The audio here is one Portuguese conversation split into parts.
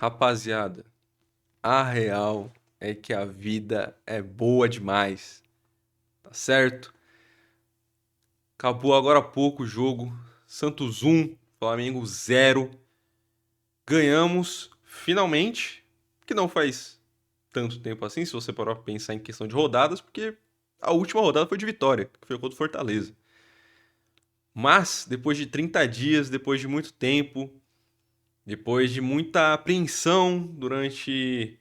Rapaziada, a real é que a vida é boa demais, tá certo? Acabou agora há pouco o jogo. Santos 1, Flamengo 0. Ganhamos, finalmente, que não faz tanto tempo assim, se você parar pra pensar em questão de rodadas, porque a última rodada foi de vitória, que foi contra o Fortaleza. Mas, depois de 30 dias, depois de muito tempo, depois de muita apreensão durante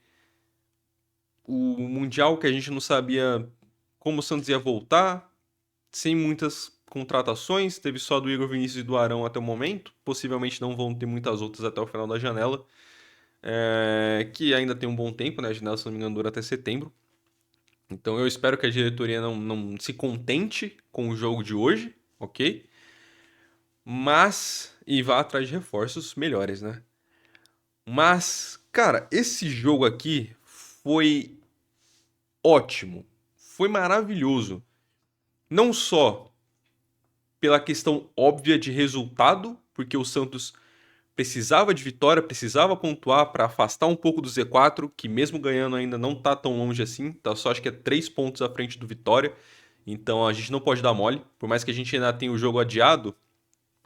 o Mundial, que a gente não sabia como o Santos ia voltar, sem muitas contratações, teve só do Igor Vinícius e do Arão até o momento, possivelmente não vão ter muitas outras até o final da janela, que ainda tem um bom tempo, né? A janela, se não me engano, dura até setembro. Então eu espero que a diretoria não se contente com o jogo de hoje, ok? Mas, e vá atrás de reforços melhores, né? Mas, cara, esse jogo aqui foi ótimo, foi maravilhoso. Não só pela questão óbvia de resultado, porque o Santos precisava de vitória, precisava pontuar para afastar um pouco do Z4, que mesmo ganhando ainda não tá tão longe assim, tá só acho que é 3 pontos à frente do Vitória. Então a gente não pode dar mole, por mais que a gente ainda tenha o jogo adiado,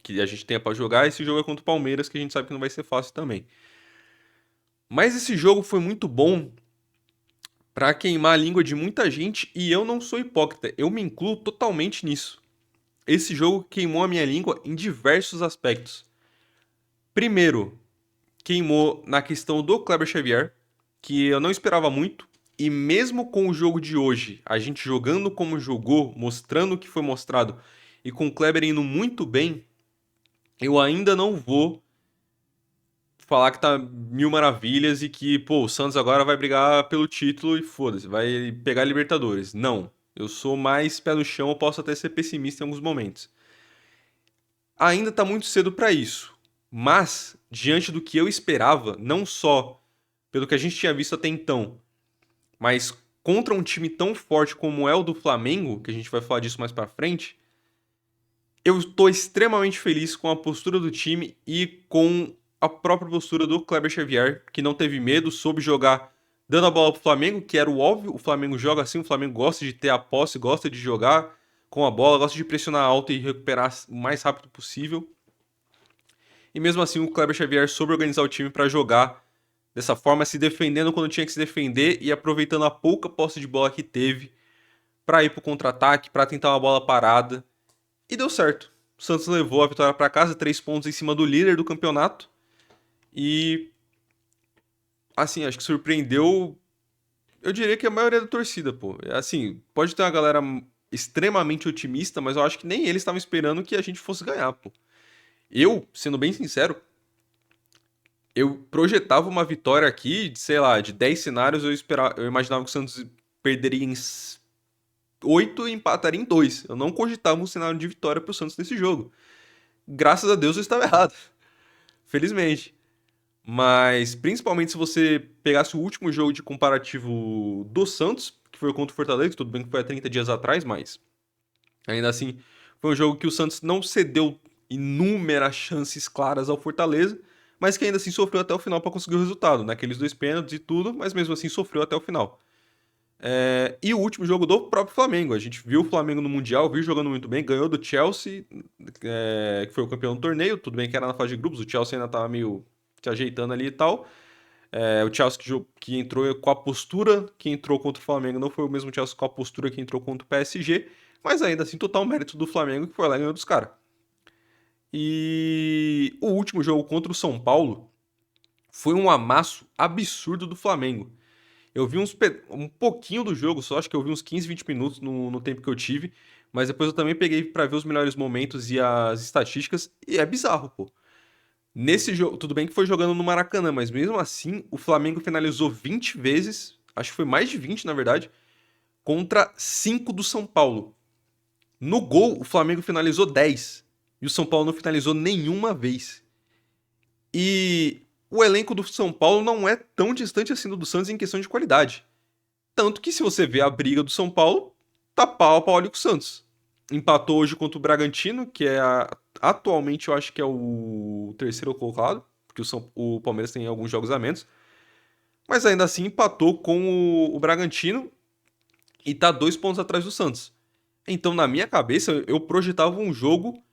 que a gente tenha para jogar, esse jogo é contra o Palmeiras, que a gente sabe que não vai ser fácil também. Mas esse jogo foi muito bom para queimar a língua de muita gente e eu não sou hipócrita, eu me incluo totalmente nisso. Esse jogo queimou a minha língua em diversos aspectos. Primeiro, queimou na questão do Kleber Xavier, que eu não esperava muito, e mesmo com o jogo de hoje, a gente jogando como jogou, mostrando o que foi mostrado, e com o Kleber indo muito bem, eu ainda não vou falar que tá mil maravilhas e que, pô, o Santos agora vai brigar pelo título e foda-se, vai pegar a Libertadores. Não. Eu sou mais pé no chão, eu posso até ser pessimista em alguns momentos. Ainda está muito cedo para isso, mas diante do que eu esperava, não só pelo que a gente tinha visto até então, mas contra um time tão forte como é o do Flamengo, que a gente vai falar disso mais para frente, eu estou extremamente feliz com a postura do time e com a própria postura do Kleber Xavier, que não teve medo, soube jogar dando a bola pro Flamengo, que era o óbvio, o Flamengo joga assim, o Flamengo gosta de ter a posse, gosta de jogar com a bola, gosta de pressionar alto e recuperar o mais rápido possível. E mesmo assim o Kleber Xavier soube organizar o time para jogar dessa forma, se defendendo quando tinha que se defender e aproveitando a pouca posse de bola que teve para ir pro contra-ataque, para tentar uma bola parada. E deu certo. O Santos levou a vitória para casa, 3 pontos em cima do líder do campeonato. E assim, acho que surpreendeu, eu diria que a maioria da torcida, pô. Assim, pode ter uma galera extremamente otimista, mas eu acho que nem eles estavam esperando que a gente fosse ganhar, pô. Eu, sendo bem sincero, eu projetava uma vitória aqui, de, sei lá, de 10 cenários, eu imaginava que o Santos perderia em 8 e empataria em 2. Eu não cogitava um cenário de vitória pro Santos nesse jogo. Graças a Deus eu estava errado, felizmente. Mas principalmente se você pegasse o último jogo de comparativo do Santos, que foi contra o Fortaleza, tudo bem que foi há 30 dias atrás, mas ainda assim foi um jogo que o Santos não cedeu inúmeras chances claras ao Fortaleza, mas que ainda assim sofreu até o final para conseguir o resultado, naqueles 2 pênaltis e tudo, mas mesmo assim sofreu até o final. E o último jogo do próprio Flamengo, a gente viu o Flamengo no Mundial, viu jogando muito bem, ganhou do Chelsea, que foi o campeão do torneio, tudo bem que era na fase de grupos, o Chelsea ainda estava meio se ajeitando ali e tal. O Chelsea que entrou com a postura que entrou contra o Flamengo não foi o mesmo Chelsea com a postura que entrou contra o PSG, mas ainda assim total mérito do Flamengo que foi lá e ganhou dos caras. E o último jogo contra o São Paulo foi um amasso absurdo do Flamengo. Eu vi um pouquinho do jogo, só acho que eu vi uns 15, 20 minutos no tempo que eu tive, mas depois eu também peguei pra ver os melhores momentos e as estatísticas, e é bizarro, pô. Nesse jogo, tudo bem que foi jogando no Maracanã, mas mesmo assim, o Flamengo finalizou 20 vezes, acho que foi mais de 20 na verdade, contra 5 do São Paulo. No gol, o Flamengo finalizou 10 e o São Paulo não finalizou nenhuma vez. E o elenco do São Paulo não é tão distante assim do Santos em questão de qualidade. Tanto que se você vê a briga do São Paulo, tá pau a pau ali com o Santos. Empatou hoje contra o Bragantino, que atualmente eu acho que é o terceiro colocado, porque o Palmeiras tem alguns jogos a menos. Mas ainda assim empatou com o Bragantino e tá 2 pontos atrás do Santos. Então, na minha cabeça, eu projetava um jogo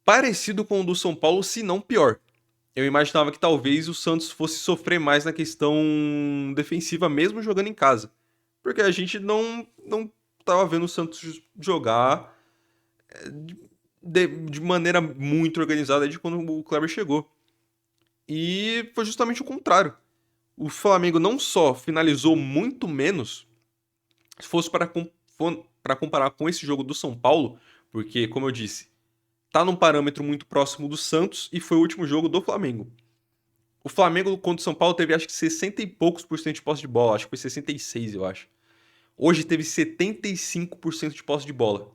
parecido com o do São Paulo, se não pior. Eu imaginava que talvez o Santos fosse sofrer mais na questão defensiva, mesmo jogando em casa. Porque a gente não tava vendo o Santos jogar de maneira muito organizada de quando o Kleber chegou. E foi justamente o contrário. O Flamengo não só finalizou muito menos, se fosse para comparar com esse jogo do São Paulo, porque, como eu disse, tá num parâmetro muito próximo do Santos e foi o último jogo do Flamengo. O Flamengo contra o São Paulo teve acho que 60 e poucos por cento de posse de bola, acho que foi 66, eu acho. Hoje teve 75% de posse de bola.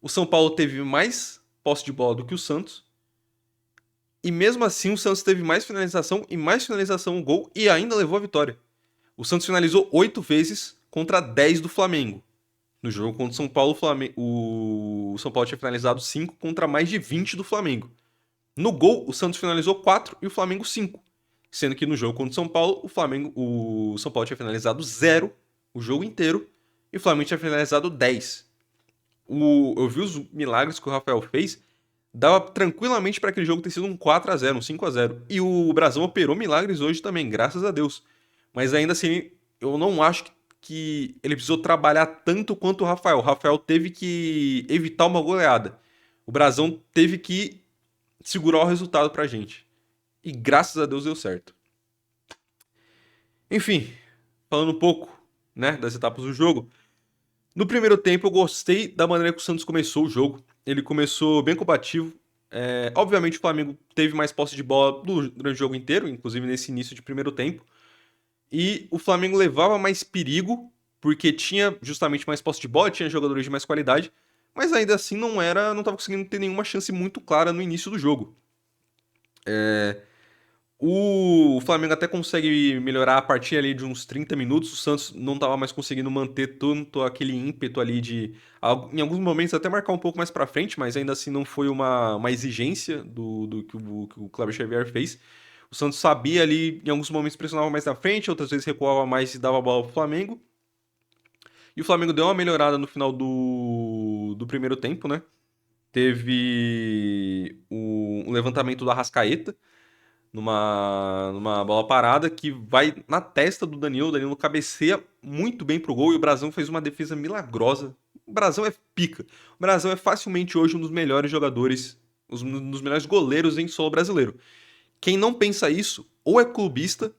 O São Paulo teve mais posse de bola do que o Santos. E mesmo assim o Santos teve mais finalização no gol e ainda levou a vitória. O Santos finalizou 8 vezes contra 10 do Flamengo. No jogo contra o São Paulo, o São Paulo tinha finalizado 5 contra mais de 20 do Flamengo. No gol, o Santos finalizou 4 e o Flamengo 5. Sendo que no jogo contra o São Paulo, o São Paulo tinha finalizado 0 o jogo inteiro e o Flamengo tinha finalizado 10. Eu vi os milagres que o Rafael fez, dava tranquilamente para aquele jogo ter sido um 4-0, um 5-0. E o Brasão operou milagres hoje também, graças a Deus. Mas ainda assim, eu não acho que ele precisou trabalhar tanto quanto o Rafael. O Rafael teve que evitar uma goleada. O Brasão teve que segurar o resultado pra gente. E graças a Deus deu certo. Enfim, falando um pouco, né, das etapas do jogo. No primeiro tempo eu gostei da maneira que o Santos começou o jogo. Ele começou bem combativo. Obviamente o Flamengo teve mais posse de bola durante o jogo inteiro, inclusive nesse início de primeiro tempo. E o Flamengo levava mais perigo, porque tinha justamente mais posse de bola, tinha jogadores de mais qualidade, mas ainda assim não estava conseguindo ter nenhuma chance muito clara no início do jogo. O Flamengo até consegue melhorar a partir ali de uns 30 minutos. O Santos não estava mais conseguindo manter tanto aquele ímpeto ali em alguns momentos, até marcar um pouco mais para frente, mas ainda assim não foi uma exigência do que o Cláudio Xavier fez. O Santos sabia ali, em alguns momentos pressionava mais na frente, outras vezes recuava mais e dava a bola pro Flamengo. E o Flamengo deu uma melhorada no final do primeiro tempo, né? Teve o levantamento do Arrascaeta numa bola parada que vai na testa do Danilo. O Danilo cabeceia muito bem pro gol e o Brasão fez uma defesa milagrosa. O Brasão é pica. O Brasão é facilmente hoje um dos melhores jogadores, um dos melhores goleiros em solo brasileiro. Quem não pensa isso, ou é clubista,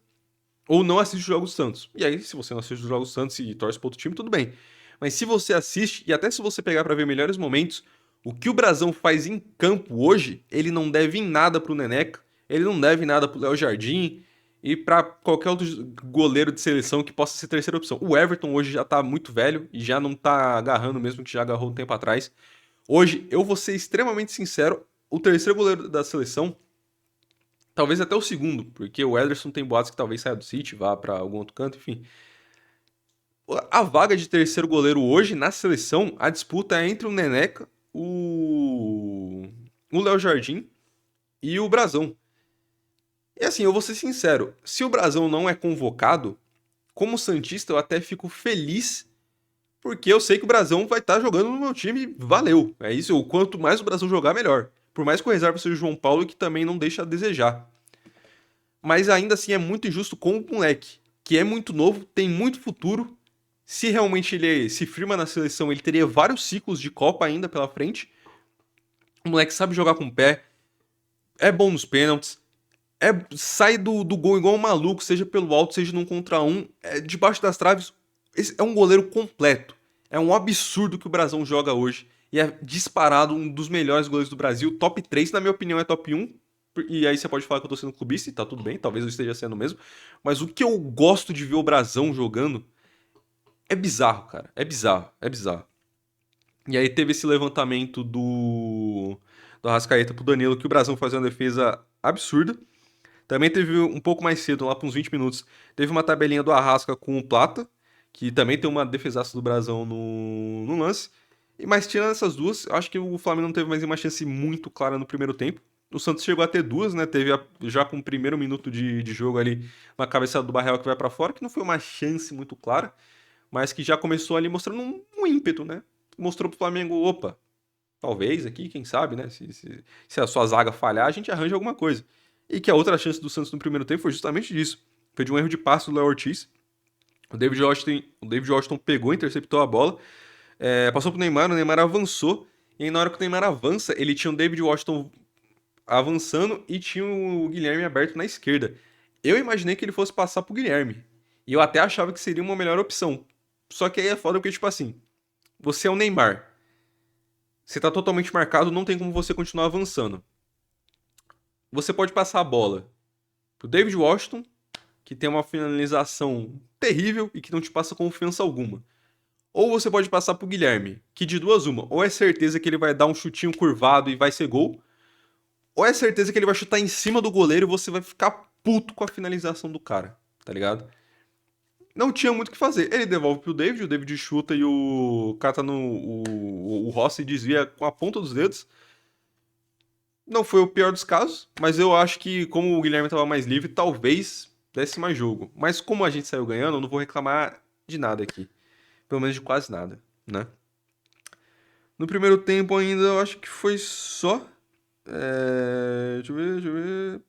ou não assiste os Jogos do Santos. E aí, se você não assiste os Jogos do Santos e torce para outro time, tudo bem. Mas se você assiste, e até se você pegar para ver melhores momentos, o que o Brasão faz em campo hoje, ele não deve em nada pro Neneca, ele não deve em nada pro Léo Jardim e para qualquer outro goleiro de seleção que possa ser terceira opção. O Everton hoje já tá muito velho e já não tá agarrando mesmo que já agarrou um tempo atrás. Hoje, eu vou ser extremamente sincero, o terceiro goleiro da seleção, talvez até o segundo, porque o Ederson tem boatos que talvez saia do City, vá para algum outro canto, enfim. A vaga de terceiro goleiro hoje na seleção, a disputa é entre o Neneca, o Léo Jardim e o Brasão. E assim, eu vou ser sincero, se o Brasão não é convocado, como santista eu até fico feliz, porque eu sei que o Brasão vai estar jogando no meu time, valeu. É isso, quanto mais o Brasão jogar, melhor. Por mais que o reserva seja o João Paulo, que também não deixa a desejar. Mas ainda assim é muito injusto com o moleque, que é muito novo, tem muito futuro. Se realmente ele se firma na seleção, ele teria vários ciclos de Copa ainda pela frente. O moleque sabe jogar com o pé, é bom nos pênaltis, sai do gol igual um maluco, seja pelo alto, seja num contra um, debaixo das traves. Esse é um goleiro completo. É um absurdo que o Brasão joga hoje. E é disparado um dos melhores goleiros do Brasil. Top 3, na minha opinião, é top 1. E aí você pode falar que eu tô sendo clubista, e tá tudo bem, talvez eu esteja sendo mesmo. Mas o que eu gosto de ver o Brasão jogando é bizarro, cara. É bizarro, é bizarro. E aí teve esse levantamento do Arrascaeta pro Danilo, que o Brasão fazia uma defesa absurda. Também teve um pouco mais cedo, lá para uns 20 minutos, teve uma tabelinha do Arrasca com o Plata, que também tem uma defesaça do Brasão no lance. Mas tirando essas duas, eu acho que o Flamengo não teve mais uma chance muito clara no primeiro tempo. O Santos chegou a ter duas, né? Teve já com o primeiro minuto de jogo ali uma cabeçada do Barreal que vai pra fora, que não foi uma chance muito clara, mas que já começou ali mostrando um ímpeto, né? Mostrou pro Flamengo, opa, talvez aqui, quem sabe, né? Se a sua zaga falhar, a gente arranja alguma coisa. E que a outra chance do Santos no primeiro tempo foi justamente disso. Foi de um erro de passe do Léo Ortiz. O David Washington pegou, interceptou a bola, passou pro Neymar, o Neymar avançou, e aí na hora que o Neymar avança, ele tinha o David Washington avançando e tinha o Guilherme aberto na esquerda. Eu imaginei que ele fosse passar pro Guilherme. E eu até achava que seria uma melhor opção. Só que aí é foda porque, tipo assim, você é o Neymar. Você tá totalmente marcado, não tem como você continuar avançando. Você pode passar a bola pro David Washington, que tem uma finalização terrível e que não te passa confiança alguma. Ou você pode passar pro Guilherme, que de duas uma, ou é certeza que ele vai dar um chutinho curvado e vai ser gol, ou é certeza que ele vai chutar em cima do goleiro e você vai ficar puto com a finalização do cara, tá ligado? Não tinha muito o que fazer. Ele devolve pro David, o David chuta e o cata no. O Rossi desvia com a ponta dos dedos. Não foi o pior dos casos, mas eu acho que, como o Guilherme estava mais livre, talvez desse mais jogo. Mas como a gente saiu ganhando, eu não vou reclamar de nada aqui. Pelo menos de quase nada, né? No primeiro tempo ainda, eu acho que foi só. Deixa eu ver, deixa eu ver.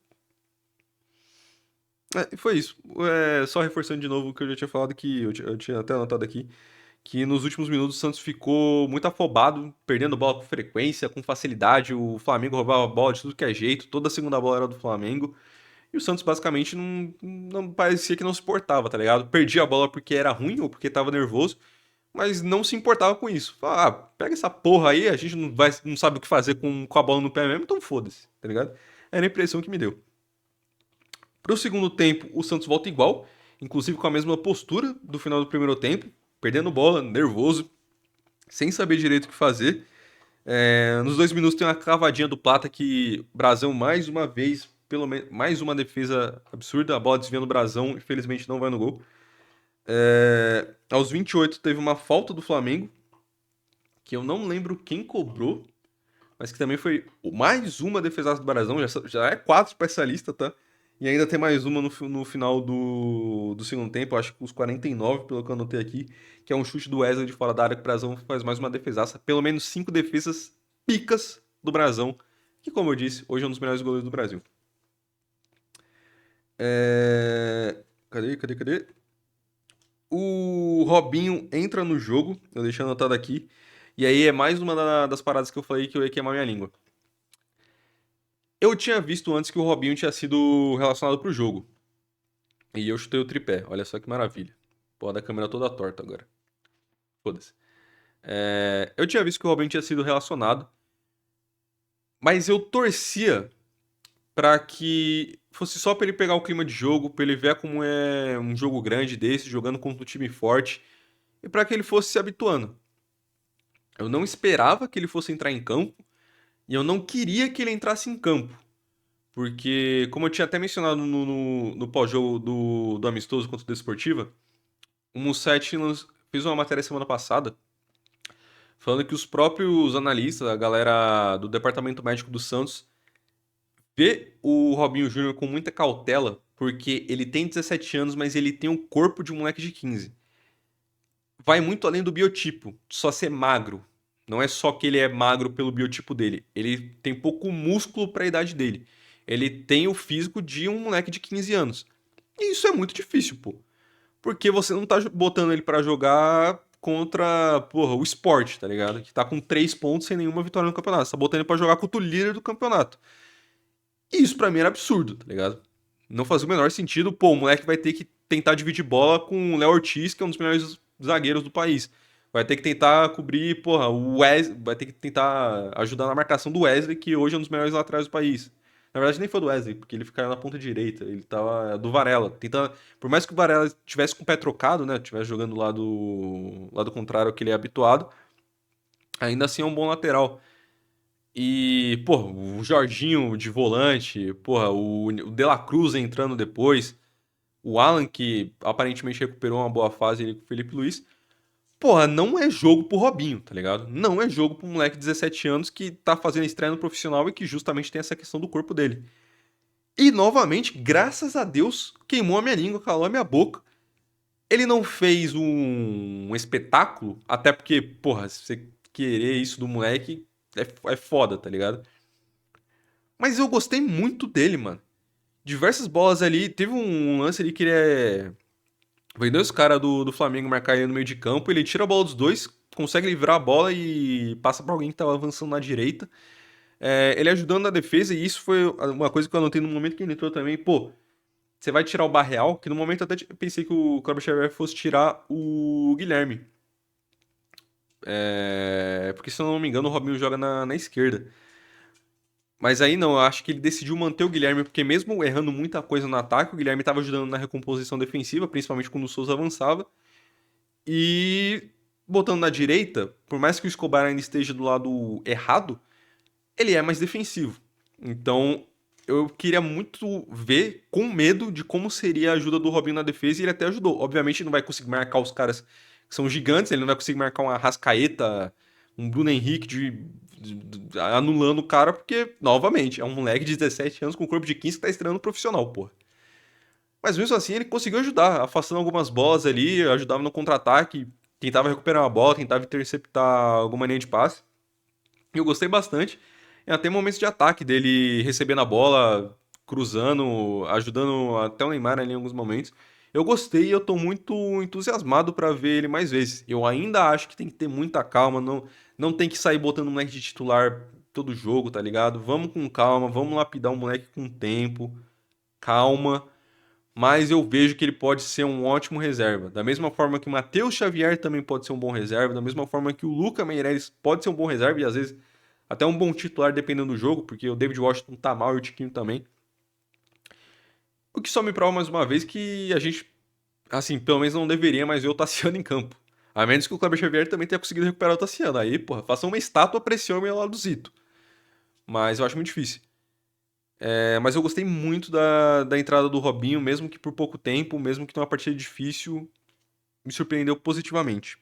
Foi isso. Só reforçando de novo o que eu já tinha falado, que eu tinha até anotado aqui, que nos últimos minutos o Santos ficou muito afobado, perdendo bola com frequência, com facilidade. O Flamengo roubava a bola de tudo que é jeito, toda a segunda bola era do Flamengo. E o Santos basicamente não parecia que não se importava, tá ligado? Perdia a bola porque era ruim ou porque tava nervoso, mas não se importava com isso. Falava, pega essa porra aí, a gente não sabe o que fazer com a bola no pé mesmo, então foda-se, tá ligado? Era a impressão que me deu. Pro segundo tempo, o Santos volta igual, inclusive com a mesma postura do final do primeiro tempo, perdendo bola, nervoso, sem saber direito o que fazer. Nos 2 minutos tem uma cavadinha do Plata que Brasão mais uma vez, pelo menos mais uma defesa absurda, a bola desvia no Brasão, infelizmente não vai no gol. Aos 28 teve uma falta do Flamengo, que eu não lembro quem cobrou, mas que também foi mais uma defesaça do Brasão, já é 4 pra essa lista, tá? E ainda tem mais uma no final do segundo tempo, acho que os 49, pelo que eu anotei aqui, que é um chute do Wesley de fora da área que o Brasão faz mais uma defesaça. Pelo menos 5 defesas picas do Brasão, que, como eu disse, hoje é um dos melhores goleiros do Brasil. Cadê? O Robinho entra no jogo, eu deixei anotado aqui, e aí é mais uma das paradas que eu falei que eu ia queimar minha língua. Eu tinha visto antes que o Robinho tinha sido relacionado pro jogo. E eu chutei o tripé. Olha só que maravilha. Pô, da câmera toda torta agora. Foda-se. Eu tinha visto que o Robinho tinha sido relacionado, mas eu torcia pra que fosse só pra ele pegar o clima de jogo, pra ele ver como é um jogo grande desse, jogando contra um time forte, e pra que ele fosse se habituando. Eu não esperava que ele fosse entrar em campo, e eu não queria que ele entrasse em campo. Porque, como eu tinha até mencionado no pós-jogo do amistoso contra o Desportiva, o Musetti fez uma matéria semana passada falando que os próprios analistas, a galera do departamento médico do Santos, vê o Robinho Júnior com muita cautela, porque ele tem 17 anos, mas ele tem o corpo de um moleque de 15. Vai muito além do biotipo, de só ser magro. Não é só que ele é magro pelo biotipo dele, ele tem pouco músculo para a idade dele. Ele tem o físico de um moleque de 15 anos. E isso é muito difícil, pô. Porque você não tá botando ele pra jogar contra, porra, o Sport, tá ligado? Que tá com 3 pontos sem nenhuma vitória no campeonato. Você tá botando ele pra jogar contra o líder do campeonato. E isso pra mim era absurdo, tá ligado? Não fazia o menor sentido. Pô, o moleque vai ter que tentar dividir bola com o Léo Ortiz, que é um dos melhores zagueiros do país. Vai ter que tentar cobrir, porra, o Wesley. Vai ter que tentar ajudar na marcação do Wesley, que hoje é um dos melhores laterais do país. Na verdade, nem foi do Wesley, porque ele ficava na ponta direita. Ele tava do Varela. Tentando, por mais que o Varela tivesse com o pé trocado, né? Tivesse jogando lado contrário ao que ele é habituado, ainda assim é um bom lateral. E, pô, o Jorginho de volante, porra, o De La Cruz entrando depois, o Alan, que aparentemente recuperou uma boa fase ali com o Felipe Luiz. Porra, não é jogo pro Robinho, tá ligado? Não é jogo pro moleque de 17 anos que tá fazendo estreia no profissional e que justamente tem essa questão do corpo dele. E novamente, graças a Deus, queimou a minha língua, calou a minha boca. Ele não fez um espetáculo, até porque, porra, se você querer isso do moleque, é foda, tá ligado? Mas eu gostei muito dele, mano. Diversas bolas ali, teve um lance ali que ele é. Vem dois caras do Flamengo marcar ele no meio de campo, ele tira a bola dos dois, consegue livrar a bola e passa pra alguém que tava avançando na direita. Ele ajudando na defesa, e isso foi uma coisa que eu anotei no momento que ele entrou também. Pô, você vai tirar o Barreal, que no momento eu até pensei que o Kleber Xavier fosse tirar o Guilherme. Porque se eu não me engano, o Robinho joga na esquerda. Mas aí não, eu acho que ele decidiu manter o Guilherme, porque mesmo errando muita coisa no ataque, o Guilherme estava ajudando na recomposição defensiva, principalmente quando o Souza avançava. E botando na direita, por mais que o Escobar ainda esteja do lado errado, ele é mais defensivo. Então, eu queria muito ver com medo de como seria a ajuda do Robinho na defesa, e ele até ajudou. Obviamente, ele não vai conseguir marcar os caras que são gigantes, ele não vai conseguir marcar um Arrascaeta, um Bruno Henrique anulando o cara, porque, novamente, é um moleque de 17 anos com corpo de 15 que tá estreando no profissional, porra. Mas mesmo assim, ele conseguiu ajudar, afastando algumas bolas ali, ajudava no contra-ataque, tentava recuperar uma bola, tentava interceptar alguma linha de passe. E eu gostei bastante. E até momentos de ataque dele recebendo a bola, cruzando, ajudando até o Neymar ali em alguns momentos. Eu gostei e eu tô muito entusiasmado pra ver ele mais vezes. Eu ainda acho que tem que ter muita calma, não tem que sair botando o moleque de titular todo jogo, tá ligado? Vamos com calma, vamos lapidar o moleque com tempo, calma. Mas eu vejo que ele pode ser um ótimo reserva. Da mesma forma que o Matheus Xavier também pode ser um bom reserva, da mesma forma que o Luca Meireles pode ser um bom reserva e às vezes até um bom titular dependendo do jogo, porque o David Washington tá mal e o Tiquinho também. O que só me prova mais uma vez que a gente, assim, pelo menos não deveria mais ver o Tassiano em campo. A menos que o Kleber Xavier também tenha conseguido recuperar o Tassiano. Aí, porra, faça uma estátua pra esse homem lá do Zito. Mas eu acho muito difícil. Mas eu gostei muito da entrada do Robinho, mesmo que por pouco tempo, mesmo que numa partida difícil, me surpreendeu positivamente.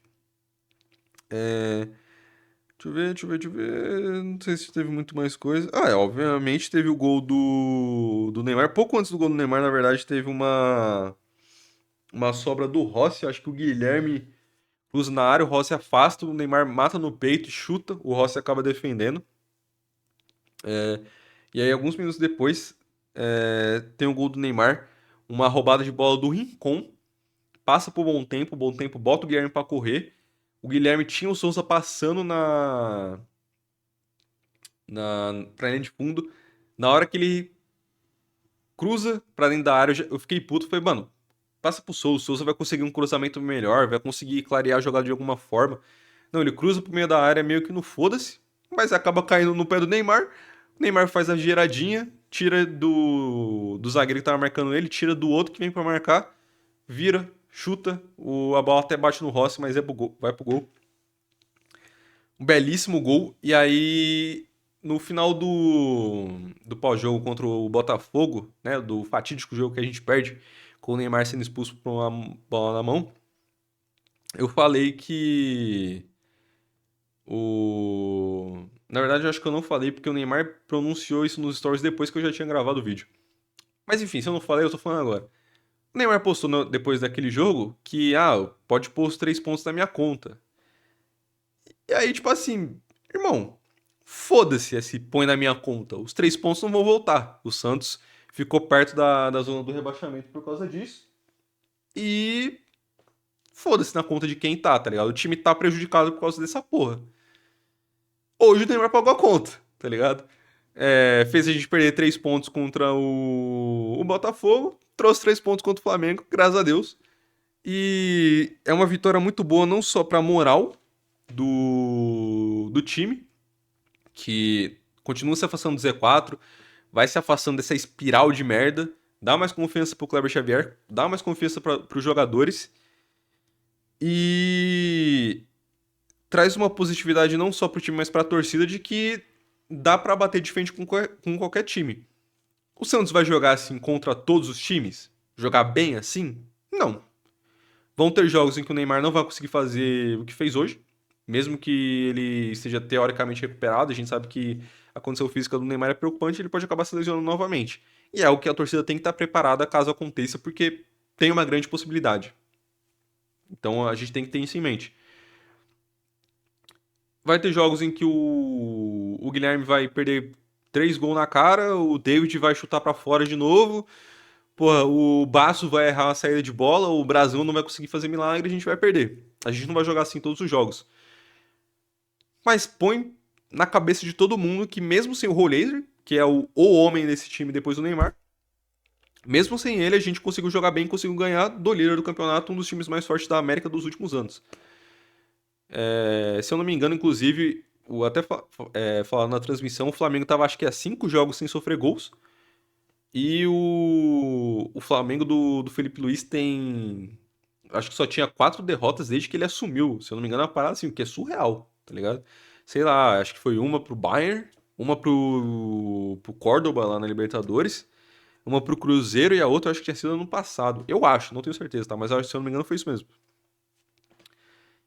Deixa eu ver. Não sei se teve muito mais coisa. Obviamente teve o gol do Neymar. Pouco antes do gol do Neymar, na verdade, teve uma sobra do Rossi. Acho que o Guilherme cruza na área, o Rossi afasta, o Neymar mata no peito e chuta. O Rossi acaba defendendo. E aí, alguns minutos depois, tem o gol do Neymar. Uma roubada de bola do Rincon. Passa pro o Bom Tempo bota o Guilherme pra correr. O Guilherme tinha o Souza passando pra linha de fundo. Na hora que ele cruza pra dentro da área, eu fiquei puto. Falei, mano, passa pro Souza. O Souza vai conseguir um cruzamento melhor, vai conseguir clarear a jogada de alguma forma. Não, ele cruza pro meio da área meio que no foda-se, mas acaba caindo no pé do Neymar. O Neymar faz a giradinha, tira do zagueiro que tava marcando ele, tira do outro que vem pra marcar, vira, chuta. A bola até bate no Rossi, mas vai pro gol. Um belíssimo gol. E aí, no final do pós-jogo contra o Botafogo, né? Do fatídico jogo que a gente perde, com o Neymar sendo expulso por uma bola na mão, eu falei que Na verdade, eu acho que eu não falei porque o Neymar pronunciou isso nos stories depois que eu já tinha gravado o vídeo. Mas enfim, se eu não falei, eu tô falando agora. O Neymar postou depois daquele jogo que, pode pôr os 3 pontos na minha conta. E aí, tipo assim, irmão, foda-se esse põe na minha conta. Os 3 pontos não vão voltar. O Santos ficou perto da zona do rebaixamento por causa disso. E foda-se na conta de quem tá ligado? O time tá prejudicado por causa dessa porra. Hoje o Neymar pagou a conta, tá ligado? Fez a gente perder 3 pontos contra o Botafogo, trouxe 3 pontos contra o Flamengo, graças a Deus. E é uma vitória muito boa, não só pra moral do time, que continua se afastando do Z4, vai se afastando dessa espiral de merda, dá mais confiança pro Kleber Xavier, dá mais confiança pros jogadores e traz uma positividade não só pro time, mas pra torcida de que dá pra bater de frente com qualquer time. O Santos vai jogar assim contra todos os times? Jogar bem assim? Não. Vão ter jogos em que o Neymar não vai conseguir fazer o que fez hoje, mesmo que ele esteja teoricamente recuperado. A gente sabe que a condição física do Neymar é preocupante, ele pode acabar se lesionando novamente. E é o que a torcida tem que estar preparada caso aconteça, porque tem uma grande possibilidade. Então a gente tem que ter isso em mente. Vai ter jogos em que o Guilherme vai perder 3 gols na cara, o David vai chutar pra fora de novo, porra, o Baço vai errar a saída de bola, o Brasil não vai conseguir fazer milagre, a gente vai perder. A gente não vai jogar assim todos os jogos. Mas põe na cabeça de todo mundo que mesmo sem o Rollaser, que é o homem desse time depois do Neymar, mesmo sem ele a gente conseguiu jogar bem, conseguiu ganhar do líder do campeonato, um dos times mais fortes da América dos últimos anos. Se eu não me engano, inclusive, até falando na transmissão, o Flamengo tava acho que há 5 jogos sem sofrer gols. E o Flamengo do Felipe Luiz tem. Acho que só tinha 4 derrotas desde que ele assumiu. Se eu não me engano, é uma parada assim, o que é surreal, tá ligado? Sei lá, acho que foi uma pro Bayern, uma pro Córdoba lá na Libertadores, uma pro Cruzeiro e a outra acho que tinha sido ano passado. Eu acho, não tenho certeza, tá? Mas acho que se eu não me engano foi isso mesmo.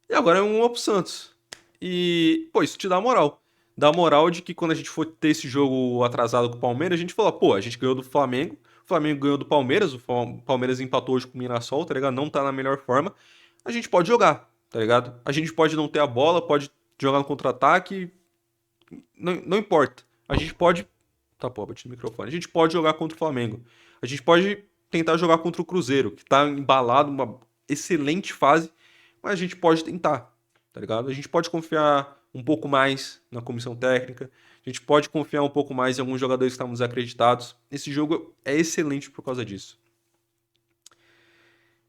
E agora é uma pro Santos. E, pô, isso te dá moral. Dá moral de que quando a gente for ter esse jogo atrasado com o Palmeiras, a gente fala, pô, a gente ganhou do Flamengo, o Flamengo ganhou do Palmeiras, o Palmeiras empatou hoje com o Mirassol, tá ligado? Não tá na melhor forma. A gente pode jogar, tá ligado? A gente pode não ter a bola, pode jogar no contra-ataque, não importa. A gente pode. Tá, pô, bati no microfone. A gente pode jogar contra o Flamengo. A gente pode tentar jogar contra o Cruzeiro, que tá embalado, uma excelente fase, mas a gente pode tentar, tá ligado? A gente pode confiar um pouco mais na comissão técnica, a gente pode confiar um pouco mais em alguns jogadores que estavam desacreditados. Esse jogo é excelente por causa disso.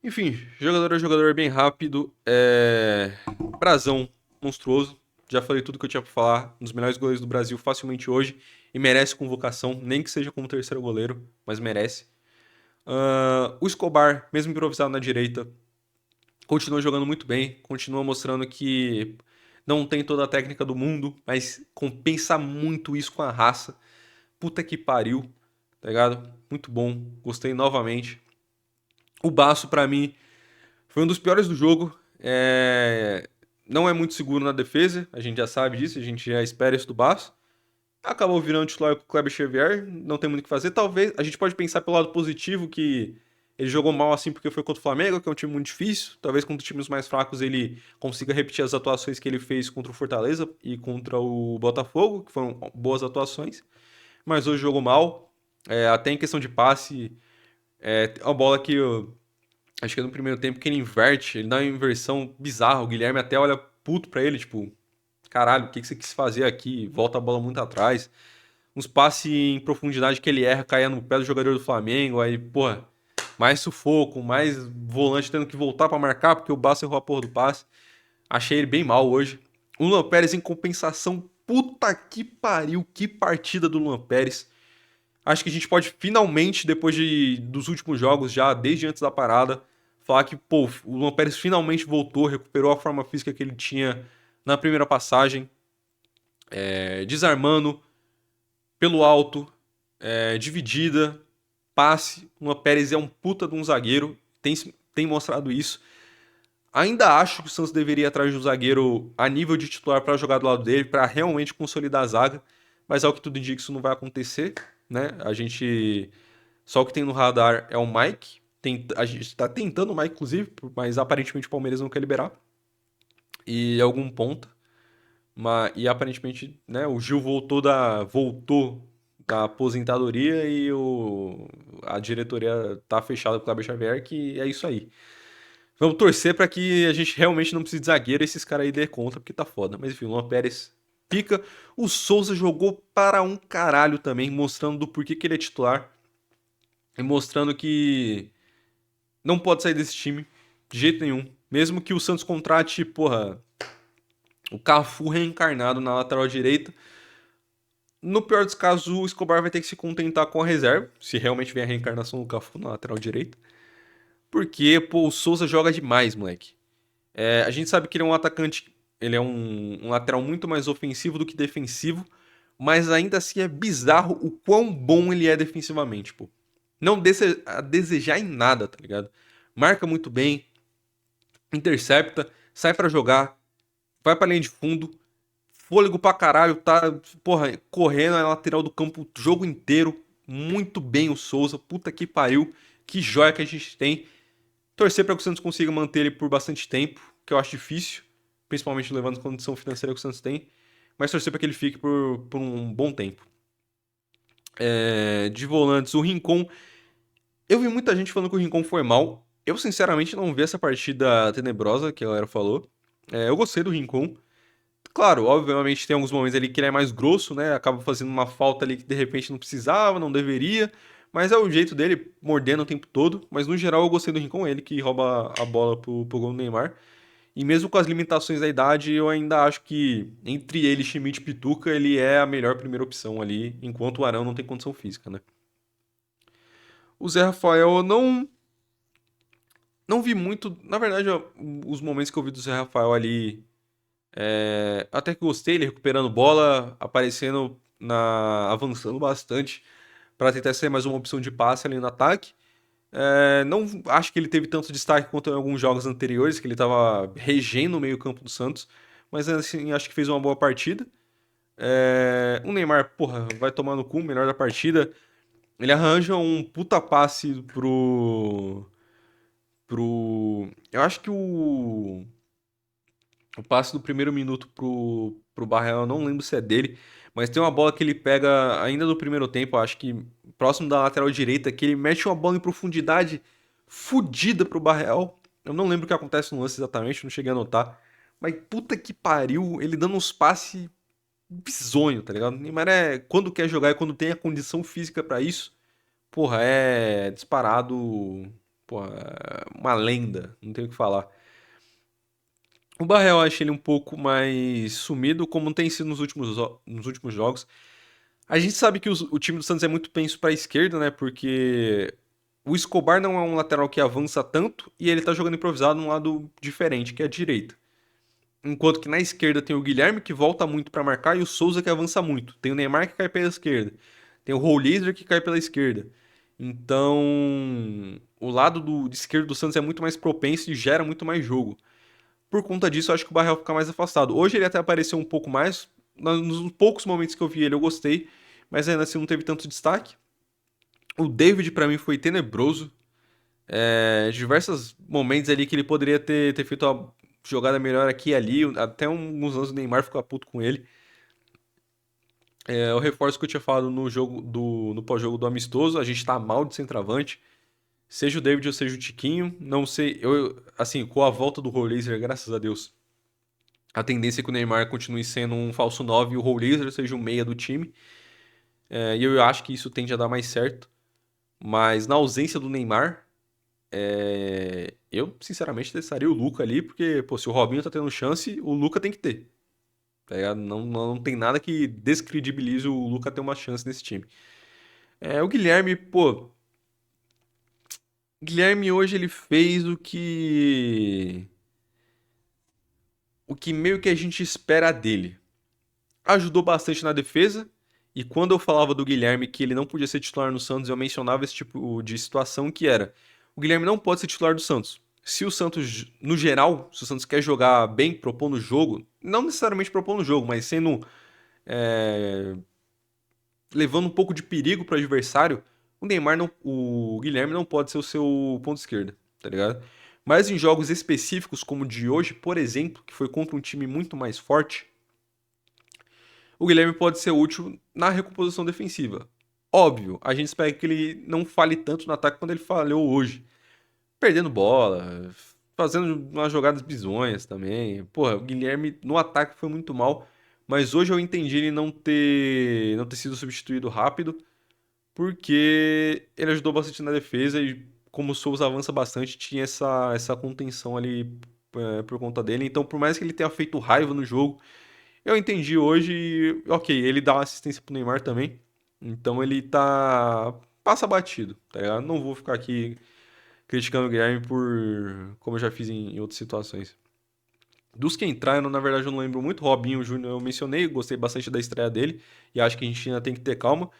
Enfim, jogador a jogador bem rápido. Brazão monstruoso. Já falei tudo que eu tinha pra falar. Um dos melhores goleiros do Brasil facilmente hoje. E merece convocação, nem que seja como terceiro goleiro, mas merece. O Escobar, mesmo improvisado na direita, continua jogando muito bem. Continua mostrando que não tem toda a técnica do mundo, mas compensa muito isso com a raça. Puta que pariu, tá ligado? Muito bom. Gostei novamente. O Baço, pra mim, foi um dos piores do jogo. Não é muito seguro na defesa, a gente já sabe disso, a gente já espera isso do Baço. Acabou virando titular com o Kleber Xavier, não tem muito o que fazer. Talvez a gente pode pensar pelo lado positivo que ele jogou mal assim porque foi contra o Flamengo, que é um time muito difícil. Talvez contra times mais fracos ele consiga repetir as atuações que ele fez contra o Fortaleza e contra o Botafogo, que foram boas atuações. Mas hoje jogou mal. Até em questão de passe, é uma bola que acho que é no primeiro tempo que ele inverte, ele dá uma inversão bizarra. O Guilherme até olha puto pra ele, tipo, caralho, o que que você quis fazer aqui? Volta a bola muito atrás. Uns passes em profundidade que ele erra, caia no pé do jogador do Flamengo. Aí, porra, mais sufoco, mais volante tendo que voltar pra marcar, porque o Basso errou a porra do passe. Achei ele bem mal hoje. O Luan Pérez em compensação, puta que pariu, que partida do Luan Pérez. Acho que a gente pode finalmente, depois dos últimos jogos, já desde antes da parada, falar que, pô, o Luan Pérez finalmente voltou, recuperou a forma física que ele tinha na primeira passagem, desarmando pelo alto, dividida, passe. O Luan Pérez é um puta de um zagueiro, tem mostrado isso. Ainda acho que o Santos deveria ir atrás de um zagueiro a nível de titular para jogar do lado dele, para realmente consolidar a zaga, mas ao que tudo indica isso não vai acontecer, né? Só o que tem no radar é o Mike. A gente está tentando o Mike, inclusive, mas aparentemente o Palmeiras não quer liberar. E algum ponta. E aparentemente, né, o Gil voltou da aposentadoria e a diretoria tá fechada com o Kleber Xavier, que é isso aí. Vamos torcer para que a gente realmente não precise de zagueiro e esses caras aí dê conta, porque tá foda. Mas enfim, o Luan Pérez pica. O Souza jogou para um caralho também, mostrando do porquê que ele é titular. E mostrando que não pode sair desse time de jeito nenhum. Mesmo que o Santos contrate, porra, o Cafu reencarnado na lateral direita. No pior dos casos, o Escobar vai ter que se contentar com a reserva, se realmente vier a reencarnação do Cafu na lateral direita. Porque, pô, o Souza joga demais, moleque. A gente sabe que ele é um atacante, ele é um lateral muito mais ofensivo do que defensivo, mas ainda assim é bizarro o quão bom ele é defensivamente, pô. Não deixa a desejar em nada, tá ligado? Marca muito bem, intercepta, sai pra jogar, vai pra linha de fundo, fôlego pra caralho, tá, porra, correndo na lateral do campo o jogo inteiro. Muito bem o Souza, puta que pariu, que joia que a gente tem. Torcer para que o Santos consiga manter ele por bastante tempo, que eu acho difícil, principalmente levando a condição financeira que o Santos tem, mas torcer para que ele fique por um bom tempo. De volantes, o Rincon. Eu vi muita gente falando que o Rincon foi mal. Eu, sinceramente, não vi essa partida tenebrosa que a galera falou. Eu gostei do Rincon. Claro, obviamente tem alguns momentos ali que ele é mais grosso, né? Acaba fazendo uma falta ali que de repente não precisava, não deveria. Mas é o jeito dele, mordendo o tempo todo. Mas no geral eu gostei do Rincon, ele que rouba a bola pro gol do Neymar. E mesmo com as limitações da idade, eu ainda acho que entre ele, Schmidt e Pituca, ele é a melhor primeira opção ali, enquanto o Arão não tem condição física, né? O Zé Rafael eu não vi muito. Na verdade, os momentos que eu vi do Zé Rafael ali, até que gostei, ele recuperando bola, aparecendo avançando bastante para tentar ser mais uma opção de passe ali no ataque. Não acho que ele teve tanto destaque quanto em alguns jogos anteriores, que ele estava regendo o meio-campo do Santos, mas assim, acho que fez uma boa partida. O Neymar, porra, vai tomar no cu, melhor da partida. Ele arranja um puta passe pro. Eu acho que o passe do primeiro minuto pro Barreal, eu não lembro se é dele, mas tem uma bola que ele pega ainda no primeiro tempo, eu acho que próximo da lateral direita, que ele mete uma bola em profundidade fodida pro Barreal. Eu não lembro o que acontece no lance exatamente, não cheguei a anotar. Mas puta que pariu, ele dando uns passes bizonho, tá ligado? O Neymar quando quer jogar e quando tem a condição física pra isso, porra, é disparado, porra, uma lenda, não tenho o que falar. O Barreal eu achei ele um pouco mais sumido, como tem sido nos últimos jogos. A gente sabe que o time do Santos é muito penso para a esquerda, né? Porque o Escobar não é um lateral que avança tanto e ele tá jogando improvisado num lado diferente, que é a direita. Enquanto que na esquerda tem o Guilherme que volta muito para marcar e o Souza que avança muito. Tem o Neymar que cai pela esquerda. Tem o Rollizer que cai pela esquerda. Então, o lado de esquerdo do Santos é muito mais propenso e gera muito mais jogo. Por conta disso, eu acho que o Barreal fica mais afastado. Hoje ele até apareceu um pouco mais. Nos poucos momentos que eu vi ele, eu gostei. Mas ainda assim não teve tanto destaque. O David, pra mim, foi tenebroso. Diversos momentos ali que ele poderia ter feito uma jogada melhor aqui e ali. Até uns anos o Neymar ficou puto com ele. Eu reforço o que eu tinha falado no pós-jogo do amistoso. A gente tá mal de centroavante. Seja o David ou seja o Tiquinho. Não sei. Assim, com a volta do Rollizer, graças a Deus. A tendência é que o Neymar continue sendo um falso 9 e o Rollizer seja o meia do time. E eu acho que isso tende a dar mais certo. Mas na ausência do Neymar, eu sinceramente testaria o Luca ali, porque pô, se o Robinho tá tendo chance, o Luca tem que ter. Tá ligado? Não tem nada que descredibilize o Luca ter uma chance nesse time. O Guilherme, pô. Guilherme hoje ele fez o que meio que a gente espera dele. Ajudou bastante na defesa. E quando eu falava do Guilherme que ele não podia ser titular no Santos, eu mencionava esse tipo de situação que era: o Guilherme não pode ser titular do Santos. Se o Santos, no geral, se o Santos quer jogar bem, propondo o jogo, não necessariamente propondo o jogo, mas sendo é, levando um pouco de perigo para o adversário, o Guilherme não pode ser o seu ponto esquerda, tá ligado? Mas em jogos específicos como o de hoje, por exemplo, que foi contra um time muito mais forte, o Guilherme pode ser útil na recomposição defensiva. Óbvio, a gente espera que ele não fale tanto no ataque quando ele falhou hoje. Perdendo bola, fazendo umas jogadas bizonhas também. Porra, o Guilherme no ataque foi muito mal, mas hoje eu entendi ele não ter sido substituído rápido, porque ele ajudou bastante na defesa e como o Souza avança bastante, tinha essa contenção ali por conta dele. Então, por mais que ele tenha feito raiva no jogo, eu entendi hoje, ok, ele dá uma assistência pro Neymar também. Então ele passa batido, tá ligado? Não vou ficar aqui criticando o Guilherme como eu já fiz em outras situações. Dos que entraram, na verdade eu não lembro muito. Robinho Júnior eu mencionei, gostei bastante da estreia dele. E acho que a gente ainda tem que ter calma.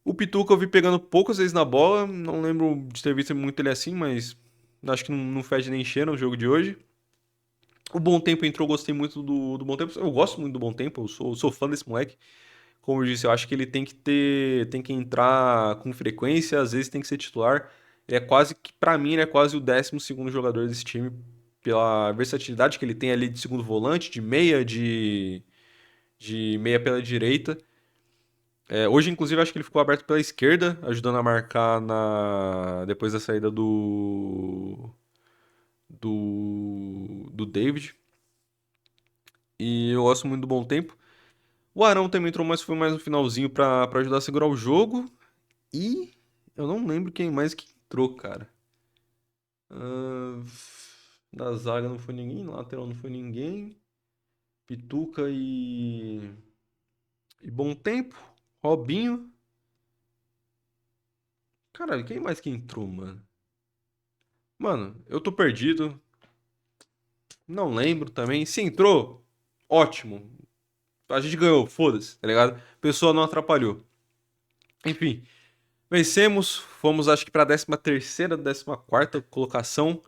O Pituca eu vi pegando poucas vezes na bola. Não lembro de ter visto muito ele assim, mas acho que não fede nem cheira no jogo de hoje. O Bom Tempo entrou, gostei muito do Bom Tempo. Eu gosto muito do Bom Tempo, eu sou fã desse moleque. Como eu disse, eu acho que ele tem que entrar com frequência, às vezes tem que ser titular. Ele é quase que, pra mim, ele é quase o 12º jogador desse time, pela versatilidade que ele tem ali de segundo volante, de meia pela direita. Hoje, inclusive, acho que ele ficou aberto pela esquerda, ajudando a marcar depois da saída do David. E eu gosto muito do Bom Tempo. O Arão também entrou, mas foi mais no finalzinho pra ajudar a segurar o jogo. E eu não lembro quem mais que entrou, cara. Ah, na zaga não foi ninguém, na lateral não foi ninguém. Pituca e Bom Tempo. Robinho. Caralho, quem mais que entrou, mano? Mano, eu tô perdido. Não lembro também. Se entrou, ótimo. A gente ganhou, foda-se, tá ligado? A pessoa não atrapalhou. Enfim, vencemos. Fomos, acho que pra 13ª, 14ª colocação.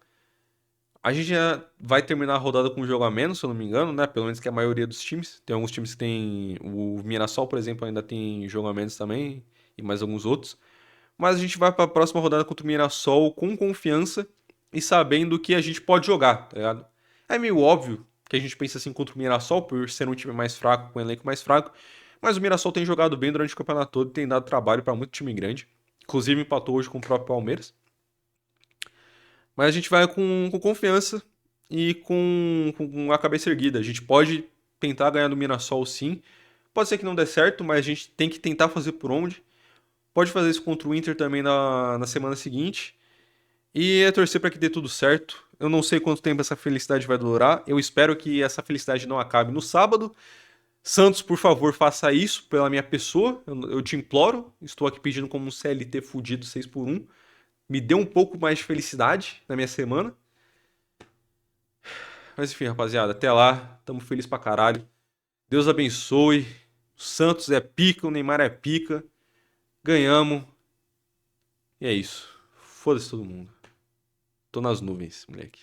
A gente já vai terminar a rodada com um jogo a menos, se eu não me engano, né? Pelo menos que a maioria dos times. Tem alguns times que tem. O Mirassol, por exemplo, ainda tem jogo a menos também. E mais alguns outros. Mas a gente vai para a próxima rodada contra o Mirassol com confiança e sabendo que a gente pode jogar, tá ligado? É meio óbvio que a gente pensa assim contra o Mirassol, por ser um time mais fraco, com um elenco mais fraco. Mas o Mirassol tem jogado bem durante o campeonato todo e tem dado trabalho para muito time grande. Inclusive empatou hoje com o próprio Palmeiras. Mas a gente vai com confiança e com a cabeça erguida. A gente pode tentar ganhar do Mirassol sim. Pode ser que não dê certo, mas a gente tem que tentar fazer por onde. Pode fazer isso contra o Inter também na semana seguinte. E é torcer para que dê tudo certo. Eu não sei quanto tempo essa felicidade vai durar. Eu espero que essa felicidade não acabe no sábado. Santos, por favor, faça isso pela minha pessoa. Eu te imploro. Estou aqui pedindo como um CLT fudido 6x1. Me dê um pouco mais de felicidade na minha semana. Mas enfim, rapaziada, até lá. Tamo feliz pra caralho. Deus abençoe. O Santos é pica, o Neymar é pica. Ganhamos. E é isso. Foda-se todo mundo. Tô nas nuvens, moleque.